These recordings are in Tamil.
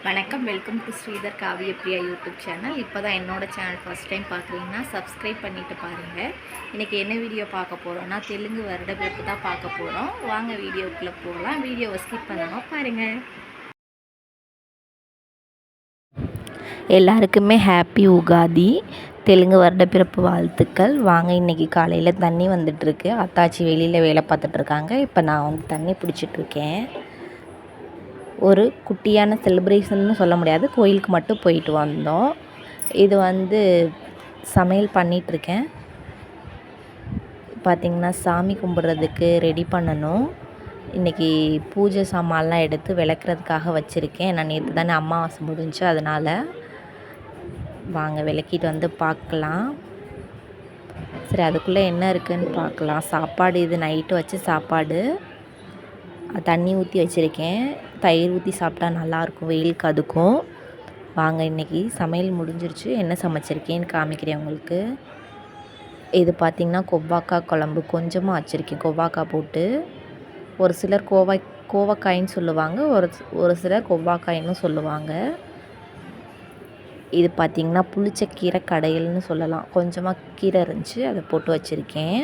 வணக்கம், வெல்கம் டு ஸ்ரீதர் காவிய பிரியா யூடியூப் சேனல். இப்போ தான் என்னோடய சேனல் ஃபஸ்ட் டைம் பார்க்குறீங்கன்னா சப்ஸ்கிரைப் பண்ணிவிட்டு பாருங்கள். இன்றைக்கி என்ன வீடியோ பார்க்க போகிறோன்னா தெலுங்கு வருடப்பிறப்பு தான் பார்க்க போகிறோம். வாங்க வீடியோக்குள்ளே போகலாம். வீடியோவை ஸ்கிப் பண்ணாமல் பாருங்கள். எல்லாருக்குமே ஹாப்பி உகாதி, தெலுங்கு வருடப்பிறப்பு வாழ்த்துக்கள். வாங்க, இன்றைக்கி காலையில் தண்ணி வந்துட்டுருக்கு. அத்தாச்சி வெளியில் வேலை பார்த்துட்ருக்காங்க. இப்போ நான் வந்து தண்ணி பிடிச்சிட்ருக்கேன். ஒரு குட்டியான செலிப்ரேஷன்னு சொல்ல முடியாது, கோயிலுக்கு மட்டும் போயிட்டு வந்தோம். இது வந்து சமையல் பண்ணிகிட்ருக்கேன். பார்த்திங்கன்னா சாமி கும்பிட்றதுக்கு ரெடி பண்ணணும். இன்றைக்கி பூஜை சாமான்லாம் எடுத்து விளக்குறதுக்காக வச்சுருக்கேன். நான் நேற்று தானே அமாவாசை முடிஞ்சு, அதனால் வாங்க விளக்கிட்டு வந்து பார்க்கலாம். சரி, அதுக்குள்ளே என்ன இருக்குதுன்னு பார்க்கலாம். சாப்பாடு இது நைட்டு வச்சு சாப்பாடு, தண்ணி ஊற்றி வச்சுருக்கேன். தயிர் ஊற்றி சாப்பிட்டா நல்லாயிருக்கும் வெயிலுக்கு. அதுக்கும் வாங்க, இன்றைக்கி சமையல் முடிஞ்சிருச்சு. என்ன சமைச்சிருக்கேன்னு காமிக்கிறேன் உங்களுக்கு. இது பார்த்திங்கன்னா கொவ்வாக்காய் குழம்பு கொஞ்சமாக வச்சுருக்கேன், கொவ்வாக்காய் போட்டு. ஒரு சிலர் கோவக்காயின்னு சொல்லுவாங்க, ஒரு சிலர் கொவ்வாக்காயின்னு சொல்லுவாங்க. இது பார்த்திங்கன்னா புளிச்ச கீரை கடையல்னு சொல்லலாம். கொஞ்சமாக கீரை இருந்துச்சு, அதை போட்டு வச்சுருக்கேன்.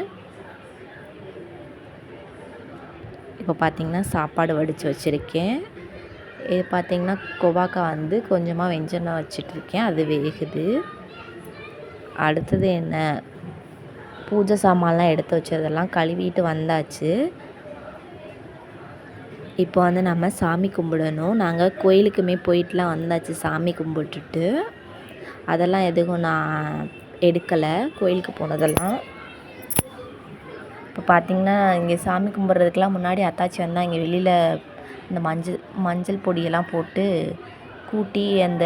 இப்போ பார்த்திங்கன்னா சாப்பாடு வடித்து வச்சுருக்கேன். இது பார்த்திங்கன்னா கொவ்வாக்காய் வந்து கொஞ்சமாக வெஞ்செண்ணெய் வச்சிட்ருக்கேன், அது வேகுது. அடுத்தது என்ன, பூஜை சாமான்லாம் எடுத்து வச்சதெல்லாம் கழுவிட்டு வந்தாச்சு. இப்போ வந்து நம்ம சாமி கும்பிடணும். நாங்கள் கோயிலுக்குமே போயிட்டுலாம் வந்தாச்சு சாமி கும்பிட்டுட்டு. அதெல்லாம் எதுவும் நான் எடுக்கலை, கோயிலுக்கு போனதெல்லாம். இப்போ பார்த்திங்கன்னா இங்கே சாமி கும்பிட்றதுக்கெலாம் முன்னாடி அத்தாச்சி வந்தால் இங்கே வெளியில் இந்த மஞ்சள் பொடியெல்லாம் போட்டு கூட்டி, அந்த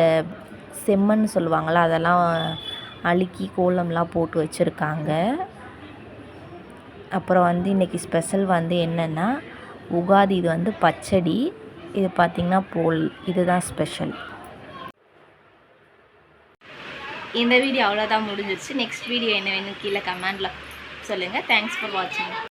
செம்மண் சொல்லுவாங்கள்ல, அதெல்லாம் அழுக்கி கோலம்லாம் போட்டு வச்சுருக்காங்க. அப்புறம் வந்து இன்றைக்கி ஸ்பெஷல் வந்து என்னென்னா உகாதி. இது வந்து பச்சடி, இது பார்த்திங்கன்னா போல், இதுதான் ஸ்பெஷல். இந்த வீடியோ அவ்வளோதான், முடிஞ்சிருச்சு. நெக்ஸ்ட் வீடியோ என்ன வேணும் கீழே கமெண்டில் சொல்லுங்கள். தேங்க்ஸ் ஃபார் வாட்சிங்.